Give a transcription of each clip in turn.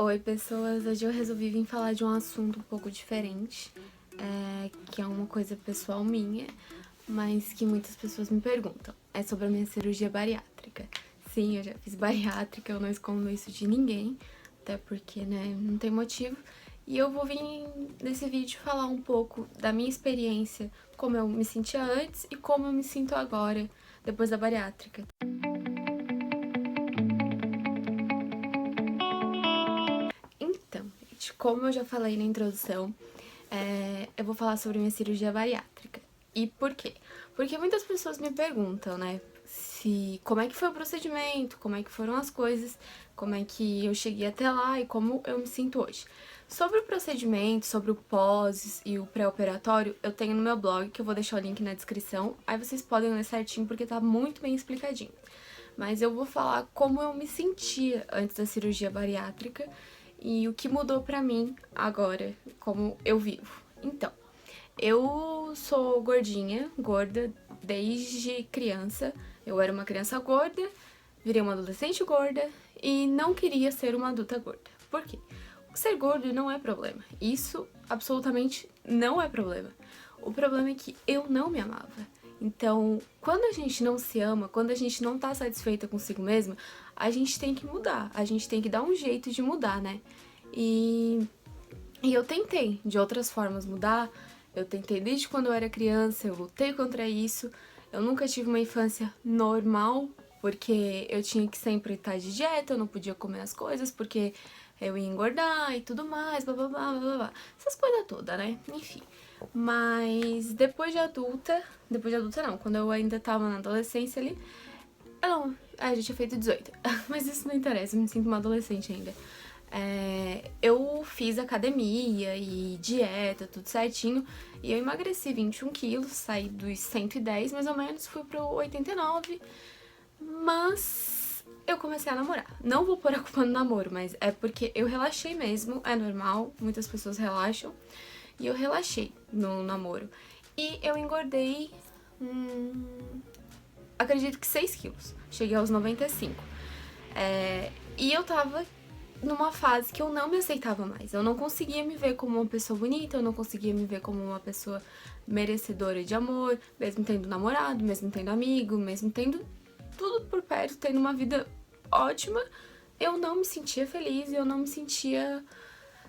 Oi, pessoas! Hoje eu resolvi vir falar de um assunto um pouco diferente, que é uma coisa pessoal minha, mas que muitas pessoas me perguntam. É sobre a minha cirurgia bariátrica. Sim, eu já fiz bariátrica, eu não escondo isso de ninguém, até porque, né, não tem motivo. E eu vou vir nesse vídeo falar um pouco da minha experiência, como eu me sentia antes e como eu me sinto agora, depois da bariátrica. Então, gente, como eu já falei na introdução, eu vou falar sobre minha cirurgia bariátrica. E por quê? Porque muitas pessoas me perguntam, né, como é que foi o procedimento, como é que foram as coisas, como é que eu cheguei até lá e como eu me sinto hoje. Sobre o procedimento, sobre o pós e o pré-operatório, eu tenho no meu blog, que eu vou deixar o link na descrição, aí vocês podem ler certinho porque tá muito bem explicadinho. Mas eu vou falar como eu me sentia antes da cirurgia bariátrica e o que mudou pra mim agora, como eu vivo. Então, eu sou gorda, desde criança. Eu era uma criança gorda, virei uma adolescente gorda e não queria ser uma adulta gorda. Por quê? Ser gordo não é problema. Isso absolutamente não é problema. O problema é que eu não me amava. Então, quando a gente não se ama, quando a gente não tá satisfeita consigo mesma, a gente tem que mudar, a gente tem que dar um jeito de mudar, né? E eu tentei de outras formas mudar, eu tentei desde quando eu era criança, eu lutei contra isso, eu nunca tive uma infância normal, porque eu tinha que sempre estar de dieta, eu não podia comer as coisas, porque eu ia engordar e tudo mais, blá blá blá blá blá, essas coisas todas, né? Enfim. Mas depois de adulta não, quando eu ainda tava na adolescência ali, eu já tinha feito 18, mas isso não interessa, eu me sinto uma adolescente ainda. Eu fiz academia e dieta, tudo certinho, e eu emagreci 21 quilos, saí dos 110 mais ou menos, fui pro 89, mas eu comecei a namorar. Não vou pôr a culpa no namoro, mas é porque eu relaxei mesmo, é normal, muitas pessoas relaxam, e eu relaxei no namoro. E eu engordei, acredito que 6 quilos, cheguei aos 95. E eu tava numa fase que eu não me aceitava mais. Eu não conseguia me ver como uma pessoa bonita, eu não conseguia me ver como uma pessoa merecedora de amor, mesmo tendo namorado, mesmo tendo amigo, mesmo tendo tudo por perto, tendo uma vida ótima, eu não me sentia feliz, eu não me sentia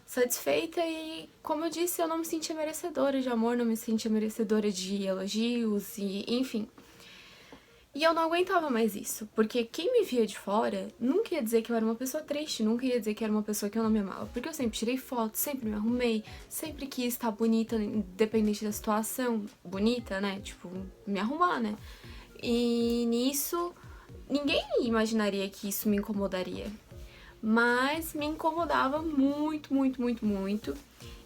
satisfeita e, como eu disse, eu não me sentia merecedora de amor, não me sentia merecedora de elogios e enfim. E eu não aguentava mais isso, porque quem me via de fora nunca ia dizer que eu era uma pessoa triste, nunca ia dizer que era uma pessoa que eu não me amava, porque eu sempre tirei fotos, sempre me arrumei, sempre quis estar bonita, independente da situação, bonita, né, tipo, me arrumar, né, e nisso ninguém imaginaria que isso me incomodaria, mas me incomodava muito, muito, muito, muito,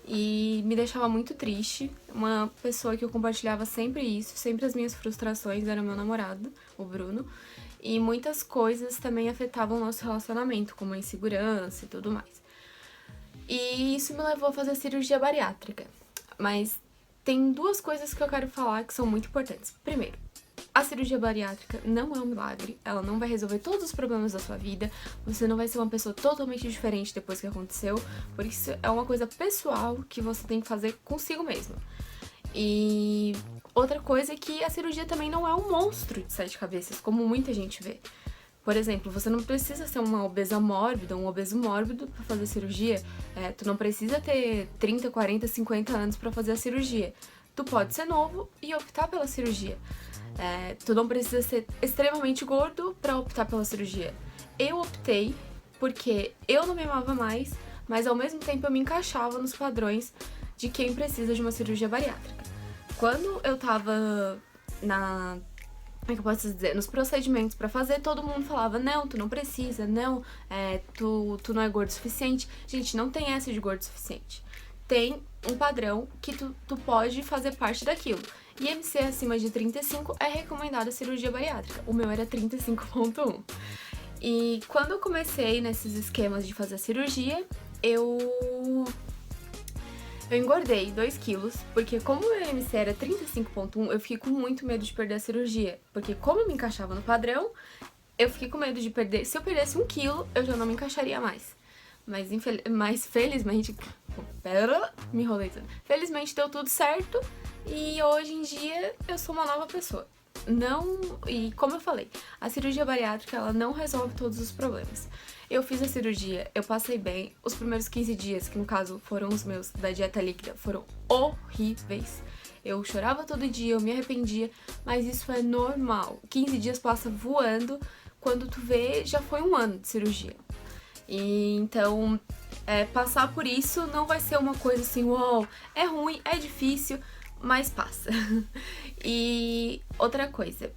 e me deixava muito triste. Uma pessoa que eu compartilhava sempre isso, sempre as minhas frustrações, era meu namorado, o Bruno, e muitas coisas também afetavam o nosso relacionamento, como a insegurança e tudo mais. E isso me levou a fazer a cirurgia bariátrica, mas tem duas coisas que eu quero falar que são muito importantes. Primeiro, a cirurgia bariátrica não é um milagre, ela não vai resolver todos os problemas da sua vida, você não vai ser uma pessoa totalmente diferente depois que aconteceu, por isso é uma coisa pessoal que você tem que fazer consigo mesma. E outra coisa é que a cirurgia também não é um monstro de 7 cabeças, como muita gente vê. Por exemplo, você não precisa ser uma obesa mórbida, um obeso mórbido pra fazer cirurgia, tu não precisa ter 30, 40, 50 anos pra fazer a cirurgia. Tu pode ser novo e optar pela cirurgia. Tu não precisa ser extremamente gordo pra optar pela cirurgia. Eu optei porque eu não me amava mais, mas ao mesmo tempo eu me encaixava nos padrões de quem precisa de uma cirurgia bariátrica. Quando eu tava como é que eu posso dizer? Nos procedimentos pra fazer, todo mundo falava, não, tu não precisa, não, tu não é gordo o suficiente. Gente, não tem essa de gordo o suficiente. Tem um padrão que tu pode fazer parte daquilo. IMC acima de 35 é recomendada a cirurgia bariátrica. O meu era 35,1. E quando eu comecei nesses esquemas de fazer a cirurgia, eu engordei 2 quilos, porque como o meu IMC era 35,1, eu fiquei com muito medo de perder a cirurgia. Porque como eu me encaixava no padrão, eu fiquei com medo de perder. Se eu perdesse 1 quilo, eu já não me encaixaria mais. mas felizmente... Pera, me enrolei tudo. Felizmente deu tudo certo e hoje em dia eu sou uma nova pessoa. Não, e como eu falei, a cirurgia bariátrica ela não resolve todos os problemas. Eu fiz a cirurgia, eu passei bem. Os primeiros 15 dias, que no caso foram os meus da dieta líquida, foram horríveis. Eu chorava todo dia, eu me arrependia, mas isso é normal. 15 dias passa voando, quando tu vê, já foi um ano de cirurgia. E então, passar por isso não vai ser uma coisa assim, uau, é ruim, é difícil, mas passa. E outra coisa,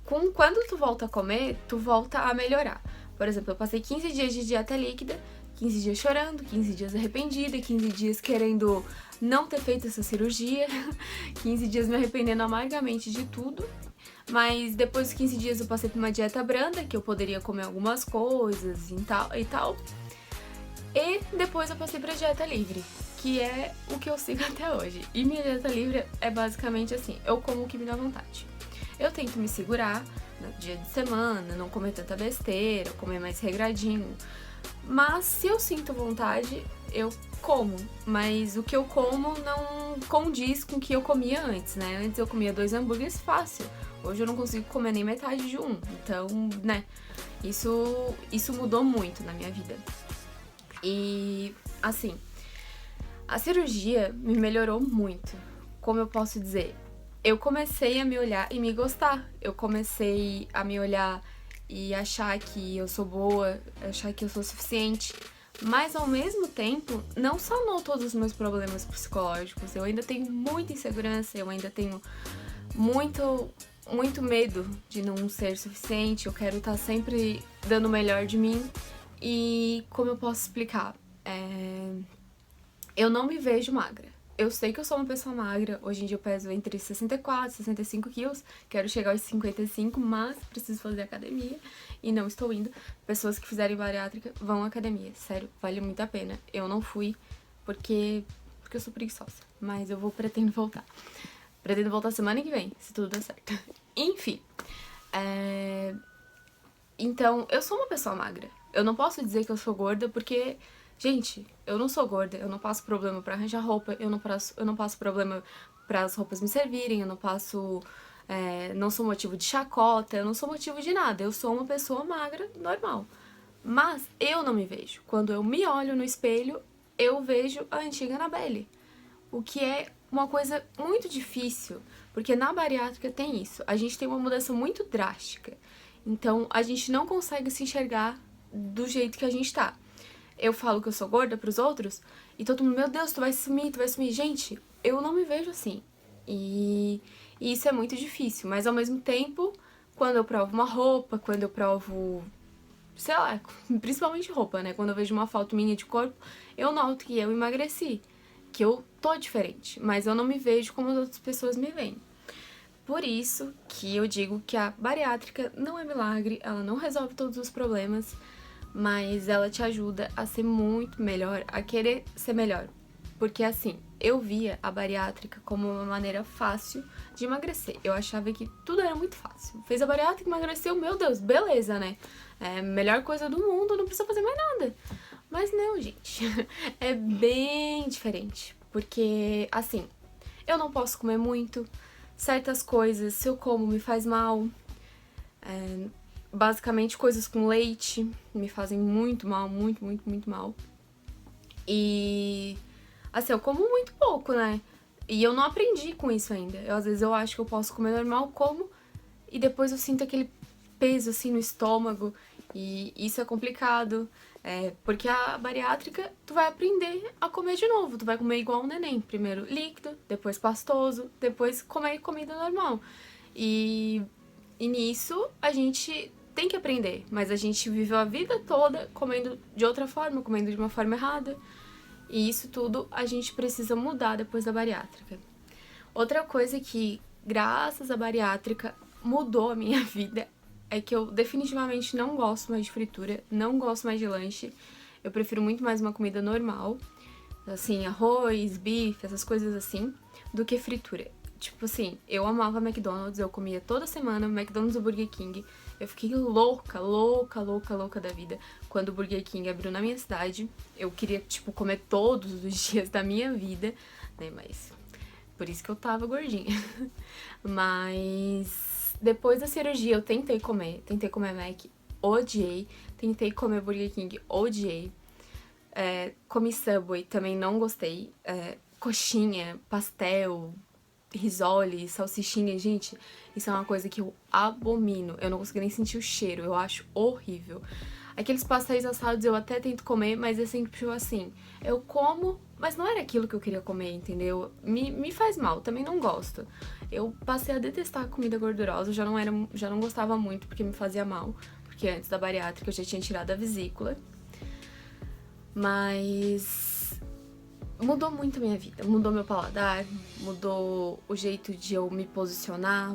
quando tu volta a comer, tu volta a melhorar. Por exemplo, eu passei 15 dias de dieta líquida, 15 dias chorando, 15 dias arrependida, 15 dias querendo não ter feito essa cirurgia, 15 dias me arrependendo amargamente de tudo. Mas depois dos 15 dias eu passei por uma dieta branda, que eu poderia comer algumas coisas e tal. E depois eu passei pra dieta livre, que é o que eu sigo até hoje. E minha dieta livre é basicamente assim, eu como o que me dá vontade. Eu tento me segurar no dia de semana, não comer tanta besteira, comer mais regradinho. Mas se eu sinto vontade, eu como. Mas o que eu como não condiz com o que eu comia antes, né? Antes eu comia 2 hambúrgueres fácil. Hoje eu não consigo comer nem metade de um. Então, né? Isso mudou muito na minha vida. E, assim, a cirurgia me melhorou muito. Como eu posso dizer? Eu comecei a me olhar e me gostar. Eu comecei a me olhar e achar que eu sou boa, achar que eu sou suficiente. Mas, ao mesmo tempo, não sanou todos os meus problemas psicológicos. Eu ainda tenho muita insegurança, eu ainda tenho muito medo de não ser suficiente. Eu quero estar sempre dando o melhor de mim. E como eu posso explicar? Eu não me vejo magra. Eu sei que eu sou uma pessoa magra. Hoje em dia eu peso entre 64 e 65 quilos. Quero chegar aos 55, mas preciso fazer academia. E não estou indo. Pessoas que fizerem bariátrica vão à academia. Sério, vale muito a pena. Eu não fui porque eu sou preguiçosa. Mas eu pretendo voltar. Pretendo voltar semana que vem, se tudo der certo. Enfim. Então, eu sou uma pessoa magra. Eu não posso dizer que eu sou gorda porque... Gente, eu não sou gorda, eu não passo problema pra arranjar roupa, eu não passo problema para as roupas me servirem, eu não passo... não sou motivo de chacota, eu não sou motivo de nada. Eu sou uma pessoa magra, normal. Mas eu não me vejo. Quando eu me olho no espelho, eu vejo a antiga Anabelle. O que é uma coisa muito difícil, porque na bariátrica tem isso. A gente tem uma mudança muito drástica. Então, a gente não consegue se enxergar do jeito que a gente tá. Eu falo que eu sou gorda pros outros, e todo mundo, meu Deus, tu vai sumir, tu vai sumir. Gente, eu não me vejo assim. E isso é muito difícil, mas ao mesmo tempo, quando eu provo uma roupa, quando eu provo, sei lá, principalmente roupa, né? Quando eu vejo uma foto minha de corpo, eu noto que eu emagreci, que eu tô diferente, mas eu não me vejo como as outras pessoas me veem. Por isso que eu digo que a bariátrica não é milagre, ela não resolve todos os problemas, mas ela te ajuda a ser muito melhor, a querer ser melhor. Porque assim, eu via a bariátrica como uma maneira fácil de emagrecer. Eu achava que tudo era muito fácil. Fez a bariátrica, emagreceu, meu Deus, beleza, né? É a melhor coisa do mundo, não precisa fazer mais nada. Mas não, gente. É bem diferente. Porque, assim, eu não posso comer muito. Certas coisas, se eu como, me faz mal. Basicamente, coisas com leite me fazem muito mal, muito mal. E, assim, eu como muito pouco, né? E eu não aprendi com isso ainda. Às vezes eu acho que eu posso comer normal, como, e depois eu sinto aquele peso, assim, no estômago. E isso é complicado. Porque a bariátrica, tu vai aprender a comer de novo. Tu vai comer igual um neném. Primeiro líquido, depois pastoso, depois comer comida normal. E nisso a gente tem que aprender. Mas a gente viveu a vida toda comendo de outra forma, comendo de uma forma errada. E isso tudo a gente precisa mudar depois da bariátrica. Outra coisa que, graças à bariátrica, mudou a minha vida é que eu definitivamente não gosto mais de fritura, não gosto mais de lanche. Eu prefiro muito mais uma comida normal, assim, arroz, bife, essas coisas assim, do que fritura. tipo assim, eu amava McDonald's, eu comia toda semana McDonald's ou Burger King. Eu fiquei louca, louca, louca, louca da vida quando o Burger King abriu na minha cidade. Eu queria, tipo, comer todos os dias da minha vida, né? Mas por isso que eu tava gordinha. Mas depois da cirurgia eu tentei comer Mac, odiei. Tentei comer Burger King, odiei. Comi Subway, também não gostei. Coxinha, pastel, risole, salsichinha, gente, isso é uma coisa que eu abomino. Eu não consigo nem sentir o cheiro, eu acho horrível. Aqueles pastéis assados eu até tento comer, mas é sempre tipo assim, eu como, mas não era aquilo que eu queria comer, entendeu? Me faz mal, também não gosto. Eu passei a detestar a comida gordurosa, já não gostava muito porque me fazia mal, porque antes da bariátrica eu já tinha tirado a vesícula. Mas mudou muito a minha vida, mudou meu paladar, mudou o jeito de eu me posicionar,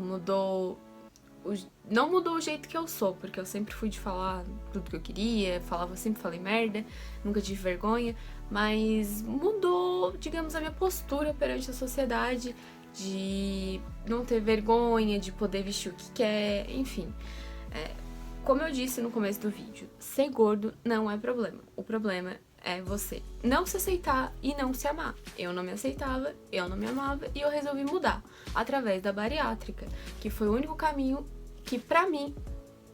não mudou o jeito que eu sou, porque eu sempre fui de falar tudo que eu queria, sempre falei merda, nunca tive vergonha, mas mudou, digamos, a minha postura perante a sociedade, de não ter vergonha, de poder vestir o que quer, enfim. Como eu disse no começo do vídeo, ser gordo não é problema. O problema é você não se aceitar e não se amar. Eu não me aceitava, eu não me amava e eu resolvi mudar através da bariátrica, que foi o único caminho que pra mim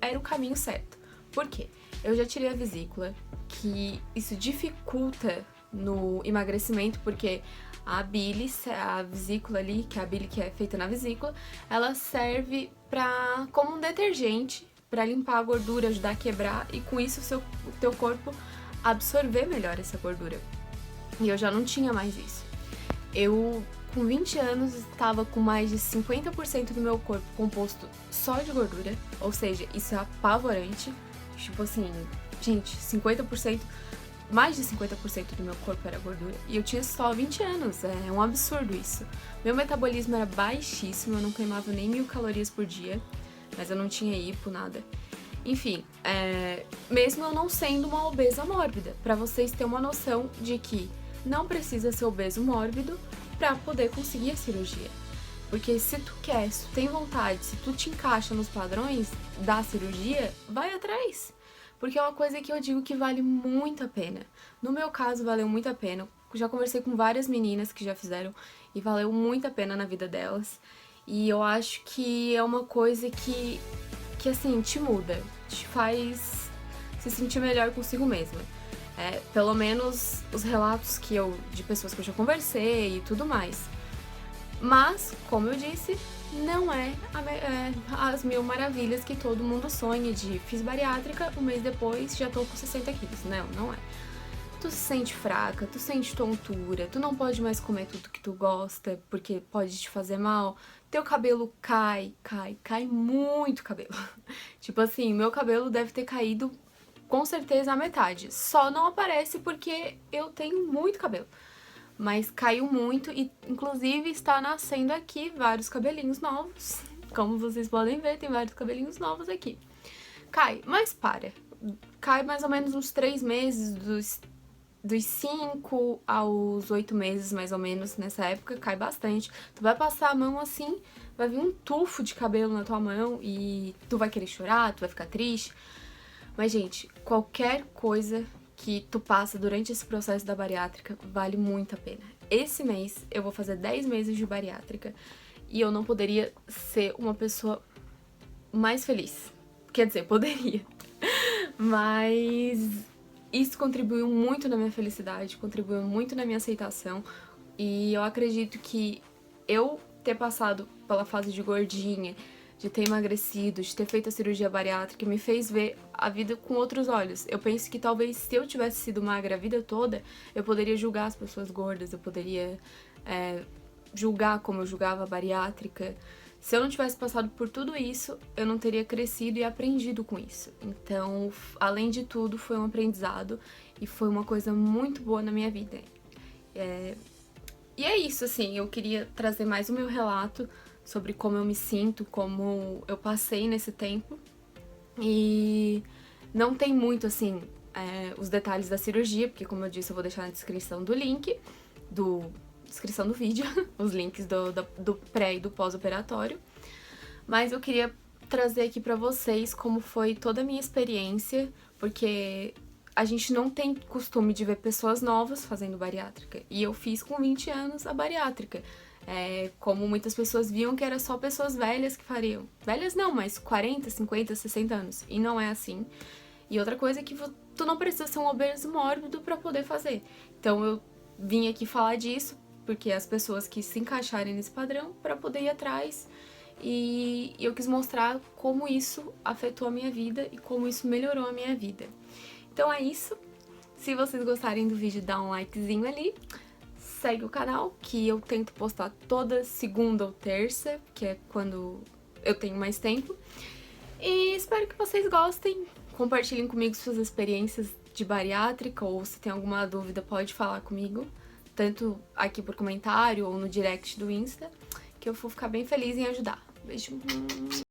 era o caminho certo. Por quê? Eu já tirei a vesícula, que isso dificulta no emagrecimento, porque a bile, a vesícula ali, que é a bile que é feita na vesícula, ela serve como um detergente para limpar a gordura, ajudar a quebrar e com isso o teu corpo absorver melhor essa gordura. E eu já não tinha mais isso. Eu, com 20 anos, estava com mais de 50% do meu corpo composto só de gordura, ou seja, isso é apavorante. Tipo assim, gente, 50%, mais de 50% do meu corpo era gordura. E eu tinha só 20 anos, é um absurdo isso. Meu metabolismo era baixíssimo, eu não queimava nem 1000 calorias por dia, mas eu não tinha hipo, nada. Enfim, mesmo eu não sendo uma obesa mórbida, pra vocês terem uma noção de que não precisa ser obeso mórbido pra poder conseguir a cirurgia. Porque se tu quer, se tu tem vontade, se tu te encaixa nos padrões da cirurgia, vai atrás. Porque é uma coisa que eu digo que vale muito a pena. No meu caso, valeu muito a pena. Já conversei com várias meninas que já fizeram e valeu muito a pena na vida delas. E eu acho que é uma coisa que assim, te muda, te faz se sentir melhor consigo mesma. Pelo menos os relatos de pessoas que eu já conversei e tudo mais. Mas, como eu disse, não é as 1000 maravilhas que todo mundo sonha de fiz bariátrica, um mês depois já tô com 60 quilos. Não é. Tu se sente fraca, tu sente tontura, tu não pode mais comer tudo que tu gosta, porque pode te fazer mal. Teu cabelo cai muito cabelo. Tipo assim, meu cabelo deve ter caído com certeza a metade. Só não aparece porque eu tenho muito cabelo. Mas caiu muito e, inclusive, está nascendo aqui vários cabelinhos novos. Como vocês podem ver, tem vários cabelinhos novos aqui. Cai, mas para. Cai mais ou menos uns 3 meses, dos 5 aos 8 meses, mais ou menos, nessa época, cai bastante. Tu vai passar a mão assim, vai vir um tufo de cabelo na tua mão e tu vai querer chorar, tu vai ficar triste. Mas, gente, qualquer coisa que tu passa durante esse processo da bariátrica vale muito a pena. Esse mês eu vou fazer 10 meses de bariátrica e eu não poderia ser uma pessoa mais feliz. Quer dizer, poderia. Mas isso contribuiu muito na minha felicidade, contribuiu muito na minha aceitação e eu acredito que eu ter passado pela fase de gordinha, de ter emagrecido, de ter feito a cirurgia bariátrica, me fez ver a vida com outros olhos. Eu penso que talvez se eu tivesse sido magra a vida toda, eu poderia julgar as pessoas gordas, eu poderia julgar como eu julgava a bariátrica. Se eu não tivesse passado por tudo isso, eu não teria crescido e aprendido com isso. Então, além de tudo, foi um aprendizado e foi uma coisa muito boa na minha vida. E é isso, assim, eu queria trazer mais o meu relato sobre como eu me sinto, como eu passei nesse tempo. E não tem muito, assim, os detalhes da cirurgia, porque como eu disse, eu vou deixar na descrição do link descrição do vídeo, os links do pré e do pós-operatório. Mas eu queria trazer aqui pra vocês como foi toda a minha experiência, porque a gente não tem costume de ver pessoas novas fazendo bariátrica. E eu fiz com 20 anos a bariátrica. Como muitas pessoas viam que era só pessoas velhas que fariam. Velhas não, mas 40, 50, 60 anos. E não é assim. E outra coisa é que tu não precisa ser um obeso mórbido pra poder fazer. Então eu vim aqui falar disso, porque as pessoas que se encaixarem nesse padrão, pra poder ir atrás. E eu quis mostrar como isso afetou a minha vida e como isso melhorou a minha vida. Então é isso. Se vocês gostarem do vídeo, dá um likezinho ali. Segue o canal, que eu tento postar toda segunda ou terça, que é quando eu tenho mais tempo. E espero que vocês gostem. Compartilhem comigo suas experiências de bariátrica, ou se tem alguma dúvida pode falar comigo, tanto aqui por comentário ou no direct do Insta, que eu vou ficar bem feliz em ajudar. Beijo.